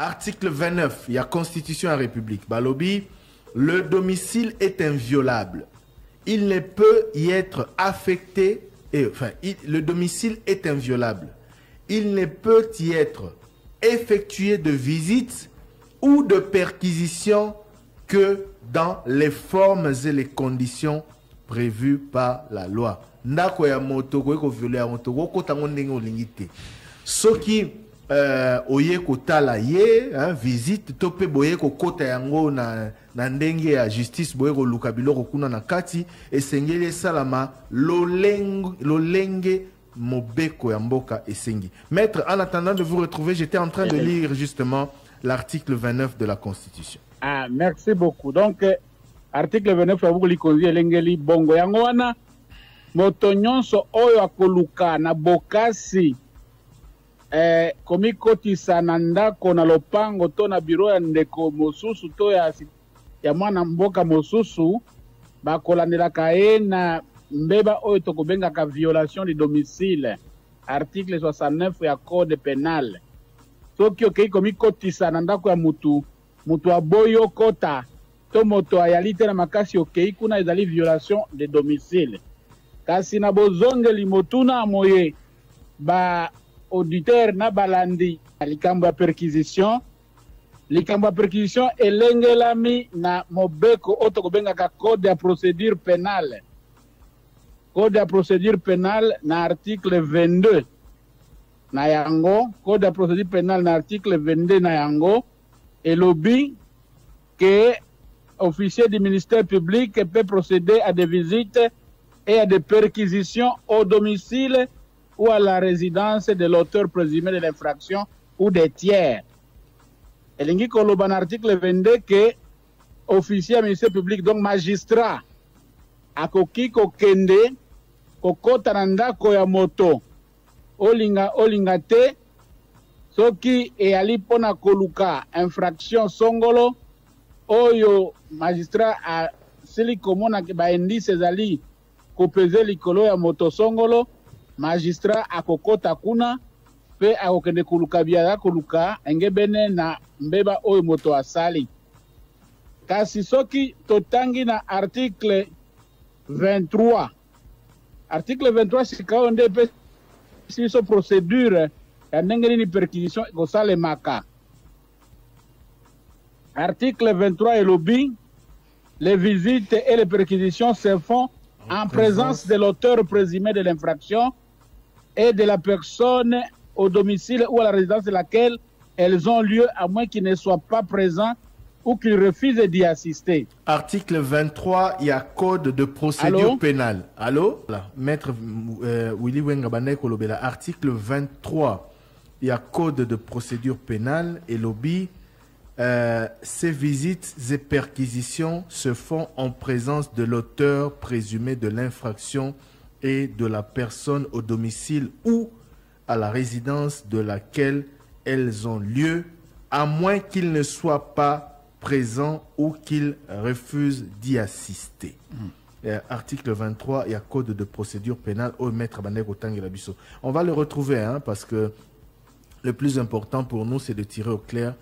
Article 29, il y a Constitution et République. Balobi, le domicile est inviolable. Il ne peut y être affecté, le domicile est inviolable. Il ne peut y être effectué de visite ou de perquisition que dans les formes et les conditions prévues par la loi. Ndako ya moto ko violer ya moto ko tango ndenge olingite. Soki oye kotala ye visite to pe boye ko kota yango na ndenge ya justice boye ko luka biloko kuna na kati esengeli salama lolenge mobeko ya mboka esengi. Maître, en attendant de vous retrouver, j'étais en train de lire justement l'article 29 de la Constitution. Ah, merci beaucoup. Donc, article 29 ya bukuli konzi elengeli bongo yango wana moto nyonso oyo akoluka na bokasi komikotisa na ndako na lopango to na biro ya ndeko mosusu to ya mwana mboka mosusu bakolandelaka ye na mbeba oyo tokobengaka violation du domicile, article 69 ya code pénal. Soki okei komikotisa na ndako ya mutu aboyo kota to moto ayali te na makasi okei kuna ezali violation de domicile. Kasi na bozongeli motuna moye ba auditeur na balandi likambo ya perquisition. Likambo ya perquisition elengelami na mobeko oyo tokobengaka code ya procédure pénale. Code ya procédure pénale na article 22 na yango, code ya procédure pénale na article 22 na yango elobi que officier du ministère public peut procéder à des visites et à des perquisitions au domicile ou à la résidence de l'auteur présumé de l'infraction ou des tiers. Et l'ingi koloba na article 22 que officier du ministère public, donc magistrat, akoki kokende kokota na ndako ya moto olinga te soki eyali pona koluka infraction songolo oyo magistrat asili komona ba indice ezali kopeze likolo ya moto songolo, magistrat akokota kuna pe akokende koluka biala koluka engebene na mbeba oyo moto asali. Kasi soki totangi na article 23, article 23 sikao nde pe siso procédure ya ndenge nini perquisition ekosalemaka. Article 23 elobi, les visites et les perquisitions se font en présence de l'auteur présumé de l'infraction et de la personne au domicile ou à la résidence de laquelle elles ont lieu, à moins qu'il ne soit pas présent ou qu'il refuse d'y assister. Article 23, il y a code de procédure pénale. Allô? Là, Maître Willy Wengabane Kolobela. Article 23, il y a code de procédure pénale et lobby. Ces visites et perquisitions se font en présence de l'auteur présumé de l'infraction et de la personne au domicile ou à la résidence de laquelle elles ont lieu, à moins qu'il ne soit pas présent ou qu'il refuse d'y assister. Article 23, il y a code de procédure pénale au maître Bandeko Tangelabiso. On va le retrouver parce que le plus important pour nous, c'est de tirer au clair,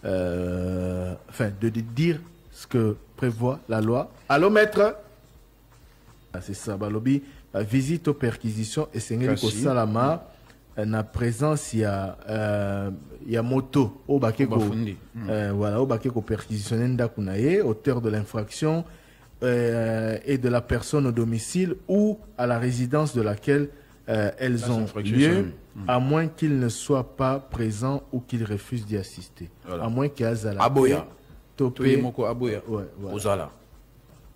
de dire ce que prévoit la loi. Allô, maître? C'est ça, Balobi. Visite aux perquisitions et Sengeli Salama. Na présence, il y a moto au bakeko, voilà, au bakeko perquisitionné ndakunaye, auteur de l'infraction et de la personne au domicile ou à la résidence de laquelle elles ont lieu, à moins qu'il ne soit pas présent ou qu'il refuse d'y assister. Voilà. À moins qu'il y ait Aboya. Topé moko aboya. Ozala.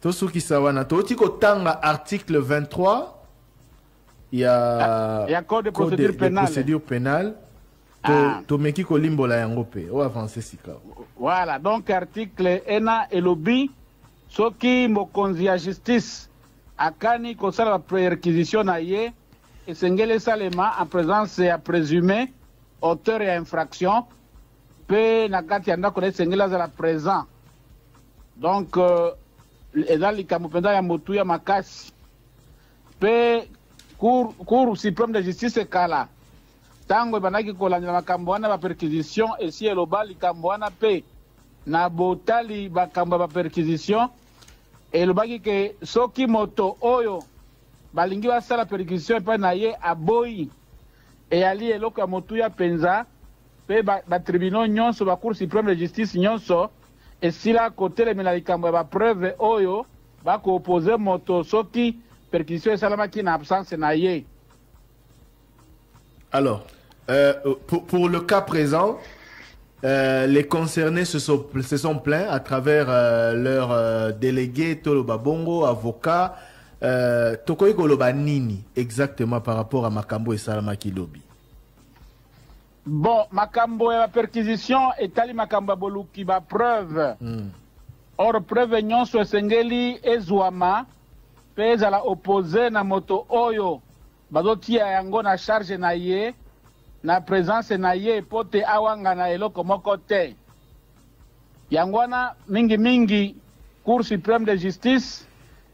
Tosuki sawana. Totiko tanga article 23. Il y a code de procédure pénale. Tomeki kolimbola yangope. O avancer sika. Voilà, donc article ENA et lobby soki mokonzi ya justice akani kosala la perquisition na ye esengele salema en présence ya présumé auteur ya infraction pe na kati ya ndako na esengele azala présent. Donc eza likambo mpenza ya motu ya makasi pe Cour suprême de justice kala tango banaki kolandela makambo wana ba perquisition esi eloba likambo wana pe na botali bakambo ba perquisition elobaki ke soki moto oyo balingi basala perquisition epai na ye aboyi eyali eloko ya motuya penza pe batribunal nyonso bacour supreme de justice nyonso esila kotelemela likambo ya bapreuve oyo bakoopose moto soki perquisition esalamaki na absence na ye. Alors, pour le cas présent, les concernés se sont plaints à travers leur délégué Toloba Bongo, avocat, Tokoy Koloba Nini, exactement par rapport à Makambo et Salamaki Lobi. Bon, Makambo et la perquisition etali Makambo Boluki ba preuve. Or preuve nyonso esengeli ezwama peza la opposé na moto oyo bazotia yango na charge na ye na présence na ye pote awanga na eloko moko te. Yangwana mingi Cour suprême de justice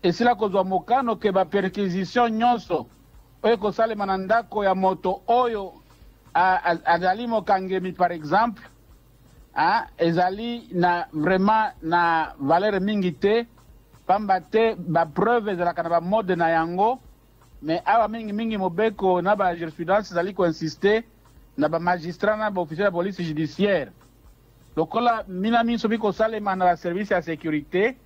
esila kozwa mokano ke ba perquisition nyonso oyo kosalema na ndako ya moto oyo azali mokangemi par exemple ezali na vraiment na valeur mingi te pamba te ba preuve ezalaka na ba mode na yango mais awa mingi mobeko na ba jurisprudence ezali koinsiste na ba magistrat na ba officier ya police judiciaire lokola minami sobi kosalema na ba service ya sécurité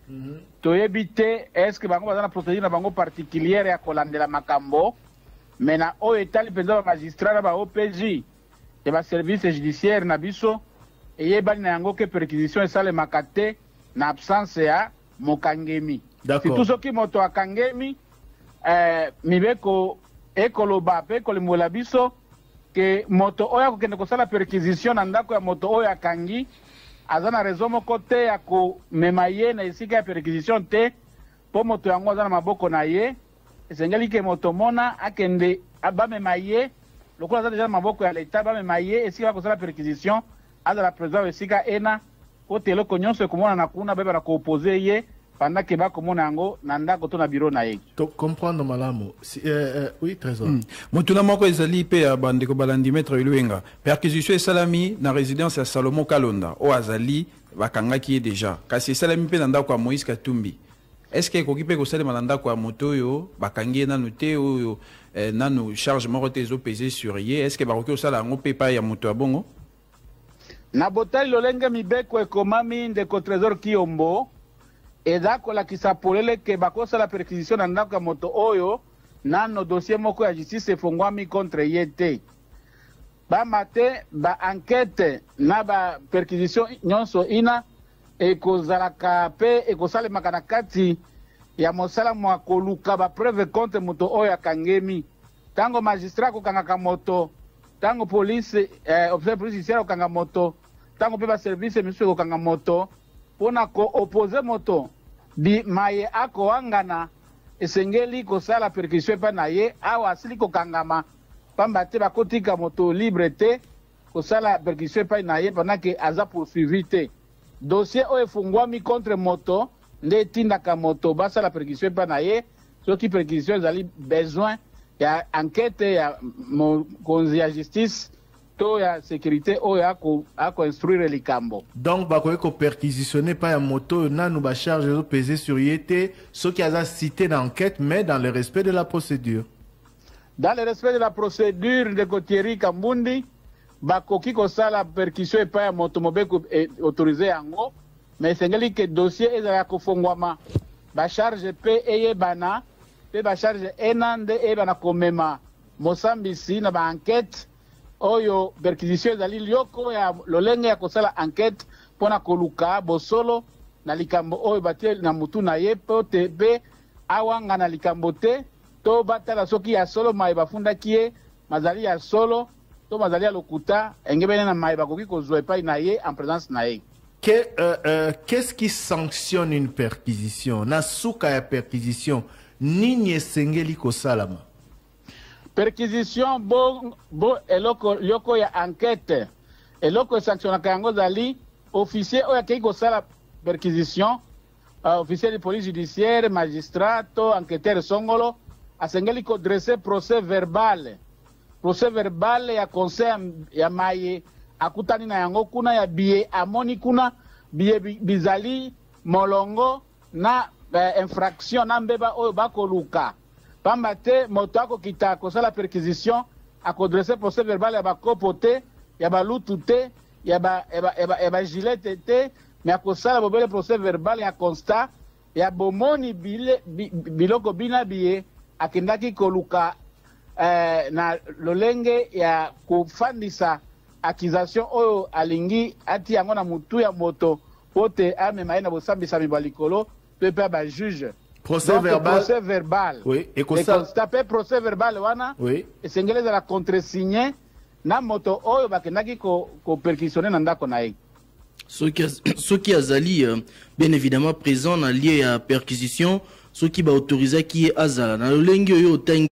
toyebi te est-ce que bango baza na procédure na bango particulière ya kolandela makambo mais na oyo etali mpenza ba magistrat na ba OPJ ya ba service judiciaire na biso eyebani na yango ke perquisition esalemaka te na absence ya mokangemi. Surtout soki moto akangemi mibeko ekoloba pe kolimbola biso ke moto oyo akokende kosala perquisition na ndako ya moto oyo akangi aza na raison moko te ya komema ye na esika ya perquisition te po moto yango aza na maboko na ye esengeli ke moto mona akende bamema ye lokola aza deja na maboko ya leta bamema ye esika bakosala perquisition azala président esika ena po te eloko nyonso ekomona na kuna beba na koopose ye pendant que bakomona yango na ndako to na bureau na ye. To comprendre malamu. Oui, trésor. Motuna moko ezali pe ya bandeko balandi maître Iluenga. Perquisition esalami na résidence ya Salomon Kalonda o azali bakangaki ye déjà. Kasi esalami pe na ndako ya Moïse Katumbi. Est-ce que ekoki pe kosalema na ndako ya moto yo bakangi ye nanu te oyo nanu charge moko te ezopese sur ye? Est-ce que bakoki kosala yango pe pa ya moto ya bongo? Na botali lolenge mibeko ekomami ndeko Trésor Kiyombo ezakolakisa polele ke bakosala perquisition na ndako ya moto oyo nano dossier moko ya justice efongwami contre ye te. Bamate ba enquête na ba perquisition nyonso ina ekozalaka pe ekosalemaka na kati ya mosala mwa koluka ba preuve contre moto oyo akangemi. Tango magistrat kokangaka moto, tango police officier police judiciaire kokanga moto, tango pe ba service misusu kokanga moto pona ko opposer moto di maye ako wangana esengeli kosala perquisition pa na ye awa asili kokangama pamba te bakotika moto libre te kosala perquisition pa na ye pendant que aza poursuivi te. Dossier oyo efungwami contre moto nde etindaka moto basala perquisition pa na ye soki perquisition ezali besoin ya enquête ya mokonzi ya justice to ya sécurité oyo ako instruire likambo. Donc bakoye ko perquisitionner pa ya moto nanu ba charge zo peser sur yete ce qui a cité dans l'enquête mais dans le respect de la procédure. Dans le respect de la procédure de Thierry Kambundi bakoki kosala perquisition pa ya moto mobeko autorisé yango mais sengeli ke dossier ezala kofongwama ba charge pe eyebana pe ba charge enande ebana komema mosambisi na ba enquête oyo perquisition ezali lioko ya lolenge ya kosala enquête pona koluka bosolo na likambo oyo batie na mutu na ye pote pe awanga na likambo te to batala soki ya solo mai bafundaki ye mazali ya solo to mazali ya lokuta engebene na mai bakoki kozwa epai na ye en présence na ye. Qu'est-ce qui sanctionne une perquisition? Na suka ya perquisition nini esengeli kosalama? Perquisition bo eloko yoko ya enquête eloko sanctionnaka yango zali officier oyo akei kosala perquisition officier de police judiciaire magistrat to enquêteur songolo asengeli ko dresser procès verbal procès verbal ya conseil ya maye akutani na yango kuna ya biye amoni kuna biye bizali molongo na infraction na mbeba oyo bakoluka pamba te moto akokita akosala perquisition akodresse procès verbal ya bakopo te ya balutu te ya bagilete te me akosala bobele procès verbal ya constat ya bomoni biloko bina biye akendaki koluka na lolenge ya kufandisa accusation oyo alingi ati yango na mutu ya moto pote amema ye na bosambisami bwa likolo pe mpe ba juge procès verbal oui et constat pe procès verbal wana oui esengeli ezala contresigné na moto oyo bakendaki koperquisitionne na ndako na ye ceux qui azali bien évidemment présent na lieu ya perquisition ceux qui ba autorisé qui est azala na lolenge oyo otangi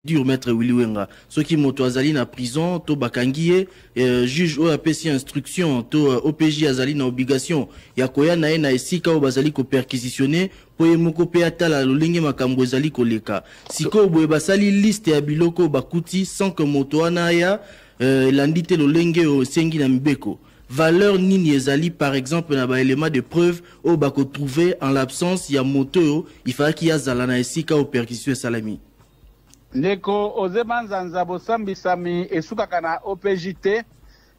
dur maître Willy Wenga ceux qui moto azali na prison to bakangie juge oyo apesi instruction to OPJ azali na obligation ya koya na ye na esika oyo bazali ko perquisitionner po ye moko pe atala lolenge makambo ezali koleka sikoyo boye basali liste ya biloko bakuti sans que moto wana ya landi te lolenge oyo sengi na mibeko valeur nini ezali par exemple na ba élément de preuve oyo bako trouver en l'absence ya moto oyo il fallait qu'il y a zala na esika o perquisition salami ndeko ozeba nzanza bosambisami esukaka na OPJ te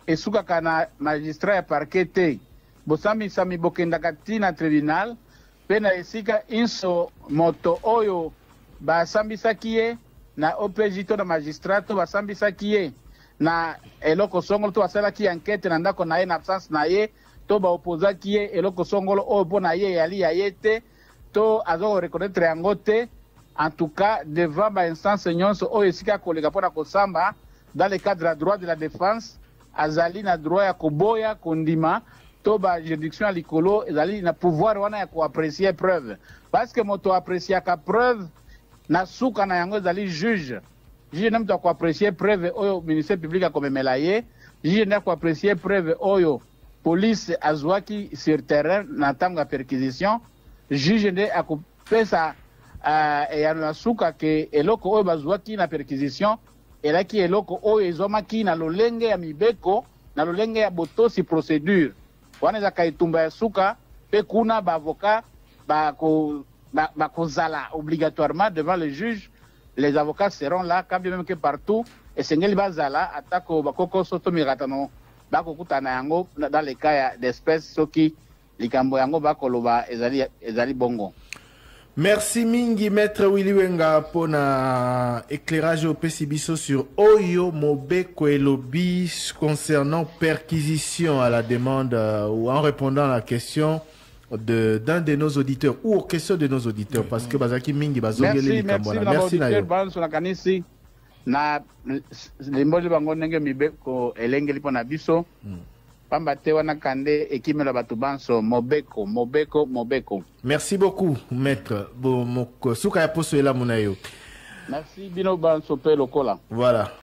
esukaka na magistrat ya parquet te bosambisami bokendaka ti na tribunal mpe na esika inso moto oyo basambisaki ye na OPJ to na magistrat to basambisaki ye na eloko songolo to basalaki enquête na ndako na ye na absence na ye to baopozaki ye eloko songolo oyo mpo na ye yali ya ye te to azokoreconnaitre yango te. En tout cas, devant l'instance nyonso oyo esika koleka pona kosamba dans le cadre droit de la défense, azali na droit ya koboya kondima to ba juridiction ya likolo ezali na pouvoir wana ya koapprécier preuve. Parce que moto apprécier ka preuve na suka na yango ezali juge. Juge na mto koapprécier preuve oyo ministère public akomemela ye, juge na koapprécier preuve oyo police azwaki sur terrain na tanga perquisition, juge ne akopesa ya na suka ke eloko oyo bazwaki na perquisition elaki eloko oyo ezomaki na lolenge ya mibeko na lolenge ya botosi procédure wana ezaka etumba ya suka pe kuna baavocat bakozala obligatoirement devant le juge. Les avocats seront là quand bien même que partout esengeli bazala atako bakoko soto miratano bakokutana yango dans les cas d'espèces soki likambo yango bakoloba ezali bongo. Merci mingi maître Willy Wenga pour na éclairage au PCBISO sur Oyo Mobeko et Lobby concernant perquisition à la demande ou en répondant à la question d'un de nos auditeurs ou aux questions de nos auditeurs parce que bazaki mingi bazongeli likambola. Merci na yo. Merci na limboje bango ndenge mibeko elengeli pona biso. Pamba te wana kande ekimela batu banso mobeko. Merci beaucoup maître Bomoko suka ya poso ela munayo. Merci bino banso pe lokola. Voilà.